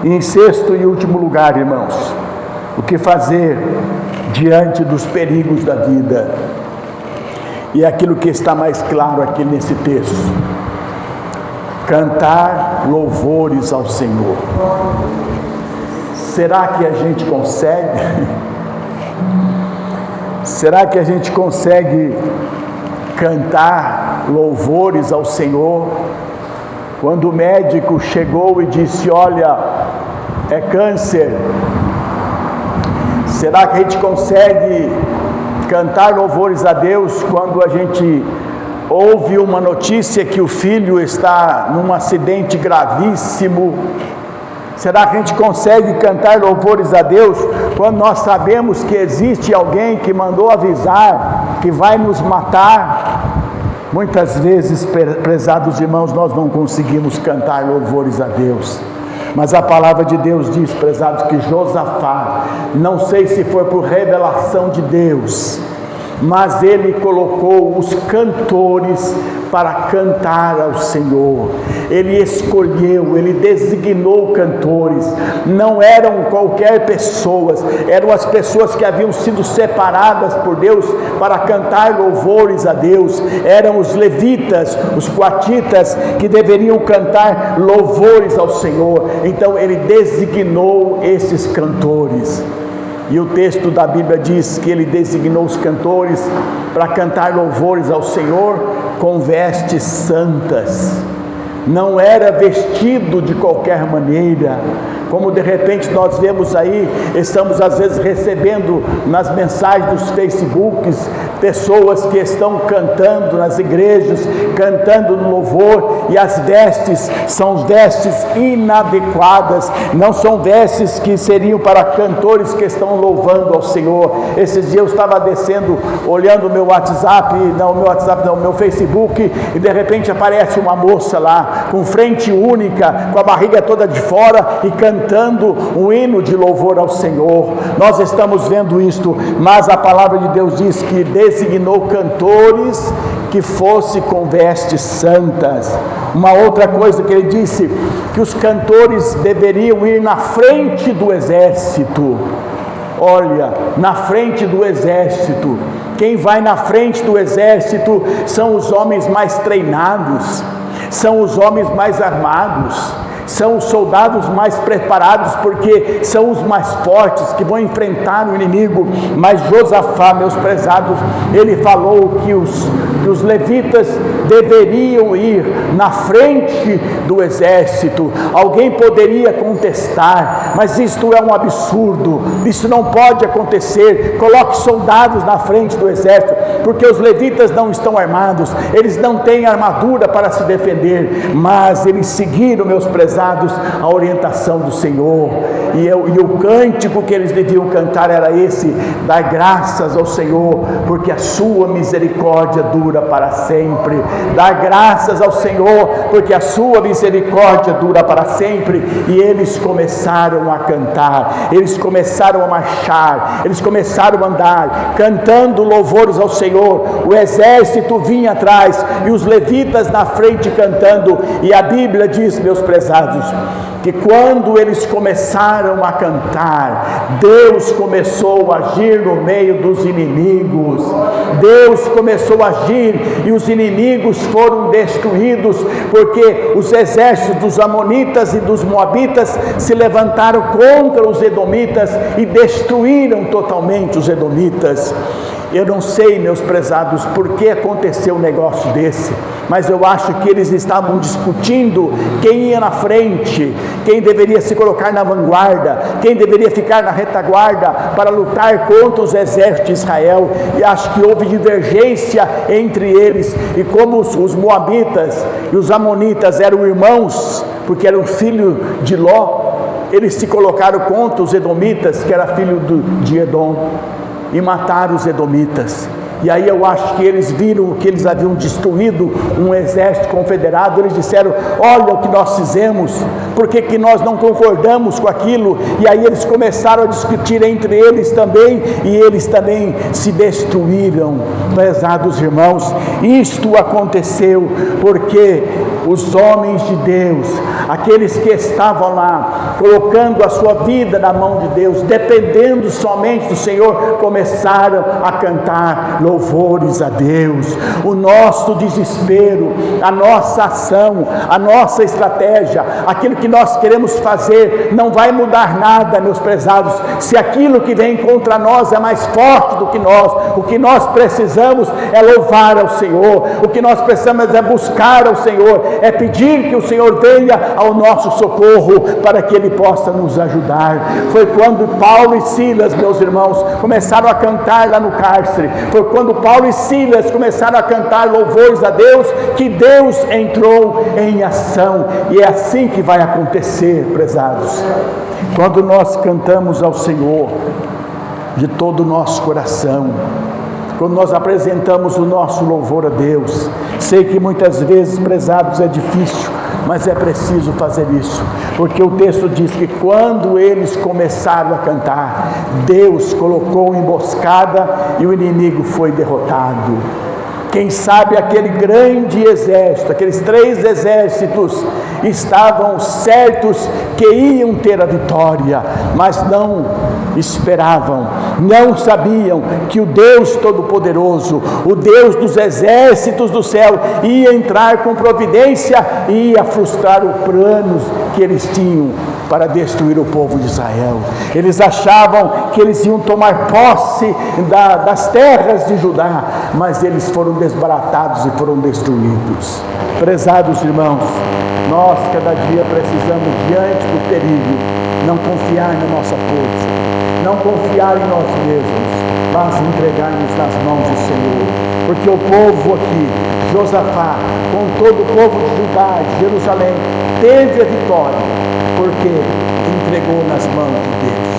E em sexto e último lugar, irmãos, o que fazer diante dos perigos da vida? E é aquilo que está mais claro aqui nesse texto: cantar louvores ao Senhor. Será que a gente consegue? Será que a gente consegue cantar louvores ao Senhor quando o médico chegou e disse: olha, é câncer? Será que a gente consegue cantar louvores a Deus quando a gente ouve uma notícia que o filho está num acidente gravíssimo? Será que a gente consegue cantar louvores a Deus quando nós sabemos que existe alguém que mandou avisar que vai nos matar? Muitas vezes, prezados irmãos, nós não conseguimos cantar louvores a Deus. Mas a palavra de Deus diz, prezados, que Josafá, não sei se foi por revelação de Deus, mas ele colocou os cantores para cantar ao Senhor. Ele escolheu, ele designou cantores. Não eram qualquer pessoas, eram as pessoas que haviam sido separadas por Deus para cantar louvores a Deus. Eram os levitas, os coatitas, que deveriam cantar louvores ao Senhor. Então ele designou esses cantores. E o texto da Bíblia diz que ele designou os cantores para cantar louvores ao Senhor com vestes santas. Não era vestido de qualquer maneira, como de repente nós vemos aí, estamos às vezes recebendo nas mensagens dos Facebooks, pessoas que estão cantando nas igrejas, cantando no louvor, e as vestes são vestes inadequadas, não são vestes que seriam para cantores que estão louvando ao Senhor. Esses dias eu estava descendo, olhando o meu meu Facebook, e de repente aparece uma moça lá, com frente única, com a barriga toda de fora, e cantando um hino de louvor ao Senhor. Nós estamos vendo isto, mas a palavra de Deus diz que designou cantores que fosse com vestes santas. Uma outra coisa que ele disse, que os cantores deveriam ir na frente do exército. Olha, na frente do exército. Quem vai na frente do exército são os homens mais treinados, são os homens mais armados, são os soldados mais preparados, porque são os mais fortes que vão enfrentar o inimigo. Mas Josafá, meus prezados, ele falou que os levitas deveriam ir na frente do exército. Alguém poderia contestar, mas isto é um absurdo, isso não pode acontecer. Coloque soldados na frente do exército, porque os levitas não estão armados, eles não têm armadura para se defender, mas eles seguiram, meus prezados, a orientação do Senhor, e o cântico que eles deviam cantar era esse: dar graças ao Senhor, porque a sua misericórdia dura para sempre. Dar graças ao Senhor, porque a sua misericórdia dura para sempre. E eles começaram a cantar, eles começaram a marchar, eles começaram a andar, cantando louvores ao Senhor. O exército vinha atrás, e os levitas na frente cantando. E a Bíblia diz, meus prezados, que quando eles começaram a cantar, Deus começou a agir no meio dos inimigos. Deus começou a agir, e os inimigos foram destruídos, porque os exércitos dos amonitas e dos moabitas se levantaram contra os edomitas e destruíram totalmente os edomitas. Eu não sei, meus prezados, por que aconteceu um negócio desse, mas eu acho que eles estavam discutindo quem ia na frente, quem deveria se colocar na vanguarda, quem deveria ficar na retaguarda para lutar contra os exércitos de Israel. E acho que houve divergência entre eles, e como os moabitas e os amonitas eram irmãos, porque eram filhos de Ló, eles se colocaram contra os edomitas, que era filho de Edom, e mataram os edomitas. E aí eu acho que eles viram que eles haviam destruído um exército confederado. Eles disseram: olha o que nós fizemos, por que nós não concordamos com aquilo? E aí eles começaram a discutir entre eles também, e eles também se destruíram. Prezados irmãos, isto aconteceu porque os homens de Deus, aqueles que estavam lá, colocando a sua vida na mão de Deus, dependendo somente do Senhor, começaram a cantar louvores a Deus. O nosso desespero, a nossa ação, a nossa estratégia, aquilo que nós queremos fazer, não vai mudar nada, meus prezados, se aquilo que vem contra nós é mais forte do que nós. O que nós precisamos é louvar ao Senhor, o que nós precisamos é buscar ao Senhor, é pedir que o Senhor venha ao nosso socorro, para que Ele possa nos ajudar. Foi quando Paulo e Silas, meus irmãos, começaram a cantar lá no cárcere, foi quando Paulo e Silas começaram a cantar louvores a Deus, que Deus entrou em ação. E é assim que vai acontecer, prezados, quando nós cantamos ao Senhor de todo o nosso coração, quando nós apresentamos o nosso louvor a Deus. Sei que muitas vezes, prezados, é difícil, mas é preciso fazer isso, porque o texto diz que quando eles começaram a cantar, Deus colocou emboscada e o inimigo foi derrotado. Quem sabe aquele grande exército, aqueles 3 exércitos, estavam certos que iam ter a vitória, mas não esperavam, não sabiam que o Deus Todo-Poderoso, o Deus dos exércitos do céu, ia entrar com providência e ia frustrar os planos que eles tinham para destruir o povo de Israel. Eles achavam que eles iam tomar posse das terras de Judá, mas eles foram desbaratados e foram destruídos. Prezados irmãos, nós cada dia precisamos, diante do perigo, não confiar na nossa força, não confiar em nós mesmos, mas entregar-nos nas mãos do Senhor. Porque o povo aqui, Josafá, com todo o povo de Judá, de Jerusalém, teve a vitória, porque entregou nas mãos de Deus.